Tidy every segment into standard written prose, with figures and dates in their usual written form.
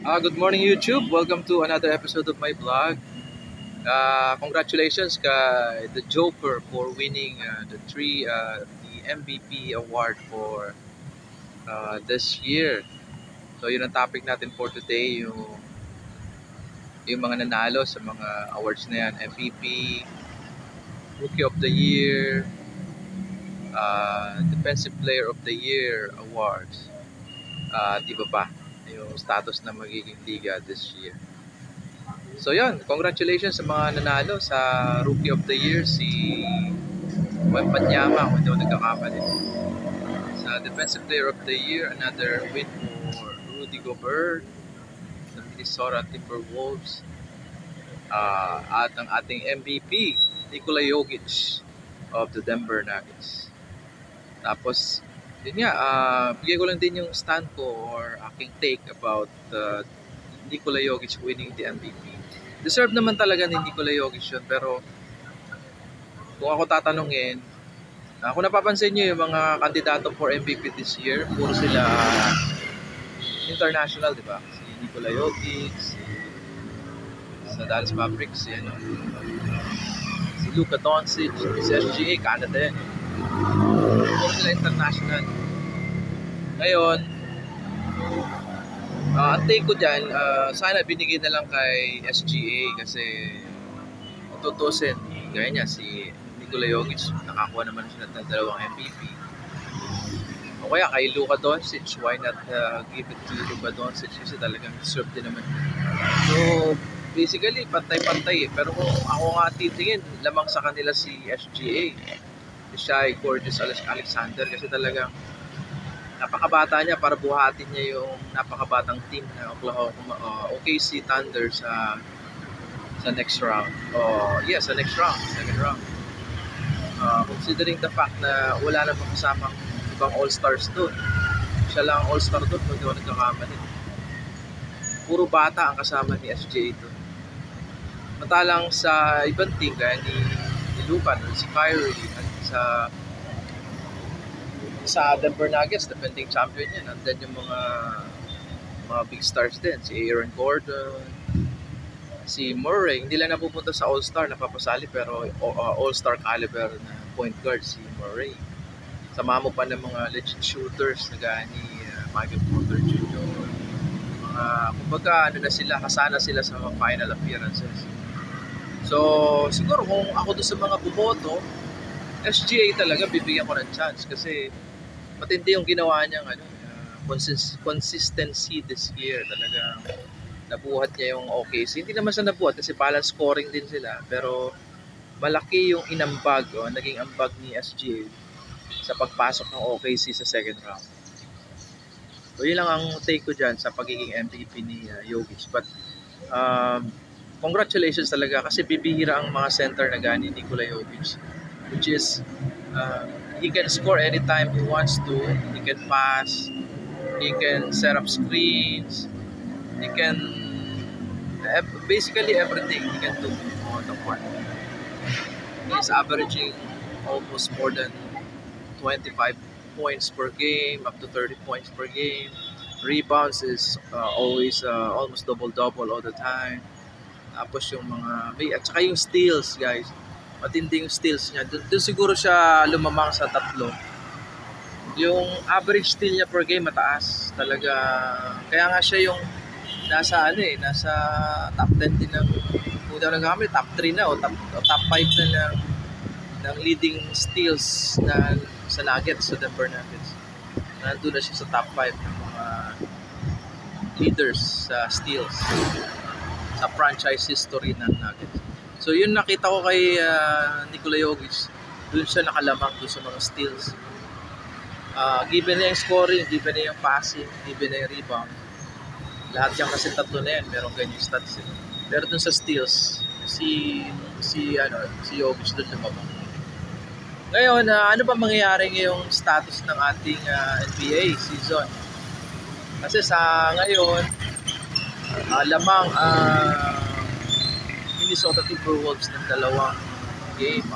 Good morning YouTube. Welcome to another episode of my vlog. Congratulations kay the Joker for winning the MVP award for this year. So yun ang topic natin for today, yung mga nanalo sa mga awards na yan, MVP, Rookie of the Year, Defensive Player of the Year awards. Iba pa yung status na magiging liga this year. So yun, congratulations sa mga nanalo sa Rookie of the Year, si Wembanyama, kung hindi ako nagkakamali. Sa Defensive Player of the Year, another win for Rudy Gobert, the Minnesota Timberwolves, at ang ating MVP, Nikola Jokic of the Denver Nuggets. Tapos, yun nga, bigay ko lang din yung stand ko or aking take about Nikola Jokic winning the MVP. Deserve naman talaga ni Nikola Jokic yun, pero kung ako tatanungin, kung napapansin nyo yung mga kandidato for MVP this year, puro sila international, di ba? Si Nikola Jokic, sa Dallas Mavericks, si Luka Doncic, si SGA, Canada yan. Puro sila international. Ngayon, ang take ko dyan, sana binigay na lang kay SGA kasi tutusin. Gaya niya, si Nikola Jokic, nakakuha naman siya ng dalawang MVP. O kaya kay Luka Doncic, why not give it to Luka Doncic kasi talagang deserve din naman. So, basically, pantay-pantay eh. Pero kung ako nga titingin, lamang sa kanila si SGA. Siya ay Gorgeous Alexander kasi talagang napakabata niya para buhatin niya yung napakabatang team na OKC Thunder sa next round. Sa next round, second round. Considering the fact na wala namang kasamang ibang all-stars doon. Siya lang ang all-star doon kung hindi ako nagkakamali. Puro bata ang kasama ni SJ doon. Matalang sa ibang team kaya ni Luka, si Kyrie, at sa Denver Nuggets, defending champion yan. Andun yung mga big stars din. Si Aaron Gordon, si Murray. Hindi lang napupunta sa All-Star, napapasali, pero All-Star caliber na point guard si Murray. Sama mo pa ng mga legit shooters na gaya ni Michael Porter Jr. Kumbaga, kasana sila sa mga final appearances. So, siguro kung ako doon sa mga bumoto, SGA talaga bibigyan ko ng chance kasi matindi yung ginawa niyang consistency this year. Talagang nabuhat niya yung OKC. Hindi naman siya nabuhat kasi balance scoring din sila. Pero malaki yung inambag naging ambag ni SGA sa pagpasok ng OKC sa second round. So yun lang ang take ko dyan sa pagiging MVP ni Jokic. But congratulations talaga kasi bibihira ang mga center na gani Nikola Jokic, which is he can score anytime he wants to. He can pass. He can set up screens. He can basically everything he can do on the court. He's averaging almost more than 25 points per game, up to 30 points per game. Rebounds is always almost double-double all the time. Tapos yung at saka yung steals, guys. Matindi yung steals niya. Doon siguro siya lumamang sa tatlo. Yung average steal niya per game mataas talaga. Kaya nga siya yung nasa top 10 din ng top 3 na o top 5 na ng leading steals na sa Nuggets, sa Denver Nuggets. Nandun na siya sa top 5 ng mga leaders sa steals sa franchise history ng Nuggets. So yun nakita ko kay Nikola Jokic, doon siya nakalamang doon sa mga steals. Given na yung scoring, given na yung passing, given na yung rebound. Lahat yan kasi tatlo na yan, merong ganyan stats. Pero doon sa steals, si Jokic doon lumabang. Ngayon, ano ba mangyayari ngayong status ng ating NBA season? Kasi sa ngayon, lamang Minnesota Timberwolves ng dalawang game.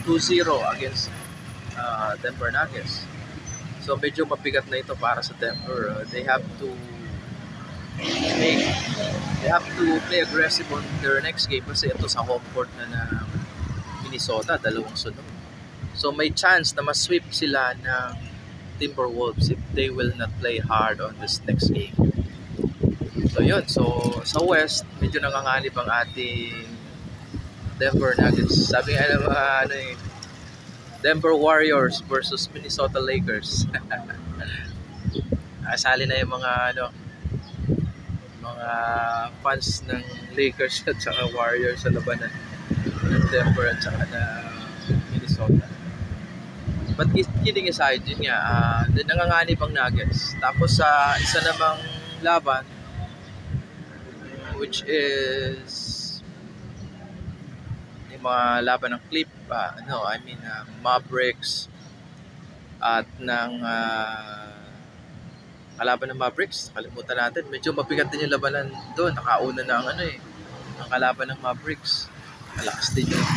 2-0 against Denver Nuggets. So medyo mabigat na ito para sa Denver. They have to they have to play aggressive on their next game kasi ito sa home court na ng Minnesota, dalawang sunod. So may chance na ma-sweep sila ng Timberwolves if they will not play hard on this next game. So yun, so sa West, medyo nanganganib ang ating Denver Nuggets. Sabi nga ng mga Denver Warriors versus Minnesota Lakers. Asali na yung mga mga fans ng Lakers at saka Warriors sa labanan ng Denver at saka ng Minnesota. But kidding aside, yun nga, nanganganib ang Nuggets. Tapos sa isa namang laban, which is yung mga laban ng Mavericks at ng kalaban ng Mavericks, kalimutan natin, medyo mabigat din yung labanan doon. Nakauna na ang ang kalaban ng Mavericks. Malakas din yung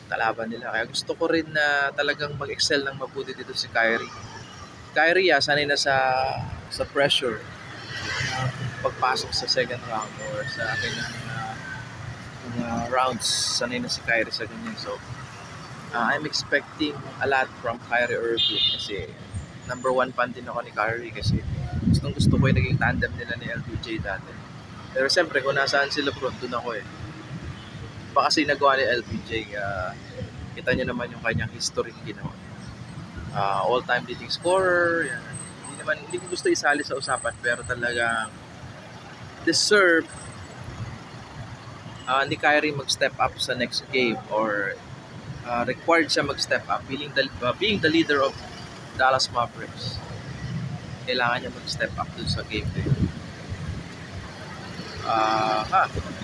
kalaban nila. Kaya gusto ko rin na talagang mag-excel ng mabuti dito si Kyrie. Kyrie, sanay na sa pressure. Pagpasok sa second round or sa kanyang mga rounds, sanay na si Kyrie sa ganyan. So, I'm expecting a lot from Kyrie Irving kasi number 1 fan din ako ni Kyrie kasi gusto ko yung naging tandem nila ni LBJ dati. Pero siyempre, kung nasaan si LeBron, doon ako pa kasi nagawa ni LBJ, kita nyo naman yung kanyang history ginawa. All-time leading scorer, yan. Hindi ko gusto isali sa usapan, pero talagang deserve ni Kyrie mag-step up sa next game or required siya mag-step up being the leader of Dallas Mavericks. Kailangan niya mag-step up dun sa game day.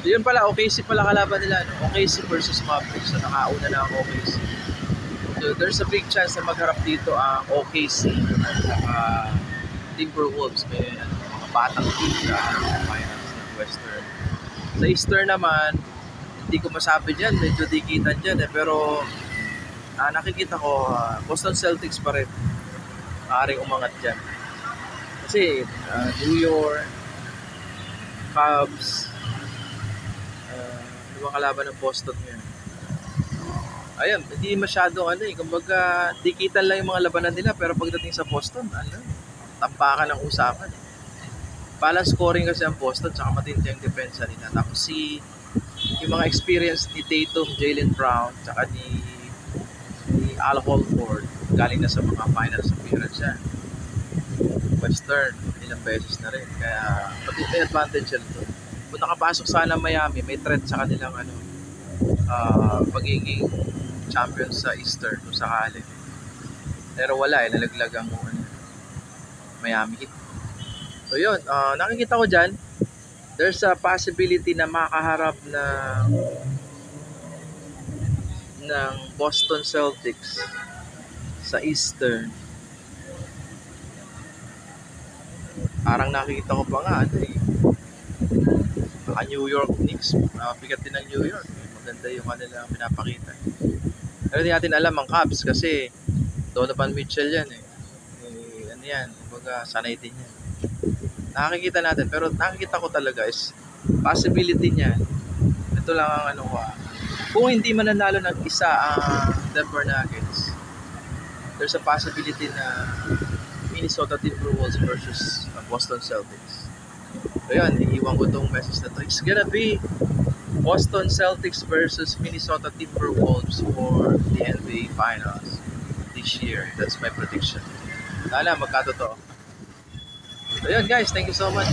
Yun pala, OKC pala kalaban nila, OKC versus Mavericks. So nakauna na ang OKC. So there's a big chance na magharap dito ang OKC at Timberwolves. May mga batang team sa finals ng Western. Sa Eastern naman, hindi ko masabi dyan, medyo dikitan dyan pero nakikita ko Boston Celtics pa rin maaaring umangat dyan kasi New York Cubs ibang kalaban ng Boston ngayon. Ayun, hindi masyadong kumbaga dikitan lang yung mga labanan nila pero pagdating sa Boston tampakan ng usapan balance scoring kasi ang Boston tsaka matindi ang depensa nila. Tapos yung mga experience ni Tatum, Jaylen Brown tsaka ni Al Horford galing na sa mga finals appearance siya. Western, ilang beses na rin. Kaya may advantage siya nito. Kung nakapasok sana Miami, may threat sa kanilang pagiging champion sa Eastern kung sakali. Pero wala nalaglag ang Miami Heat. So yun, nakikita ko dyan, there's a possibility na makaharap ng Boston Celtics sa Eastern. Parang nakikita ko pa nga New York Knicks, bigat din ng New York. Maganda yung kanila pinapakita. Pero hindi natin alam ang Cubs kasi Donovan Mitchell yan yan, kumbaga sanay din yan. Nakikita natin, pero nakikita ko talaga is possibility niya. Ito lang ang kung hindi mananalo ng isa ang Denver Nuggets, there's a possibility na Minnesota Timberwolves versus Boston Celtics. So yun, iiwan ko itong message na to. It's gonna be Boston Celtics versus Minnesota Timberwolves for the NBA Finals this year. That's my prediction. Sana magkatotoo. So yun guys, thank you so much.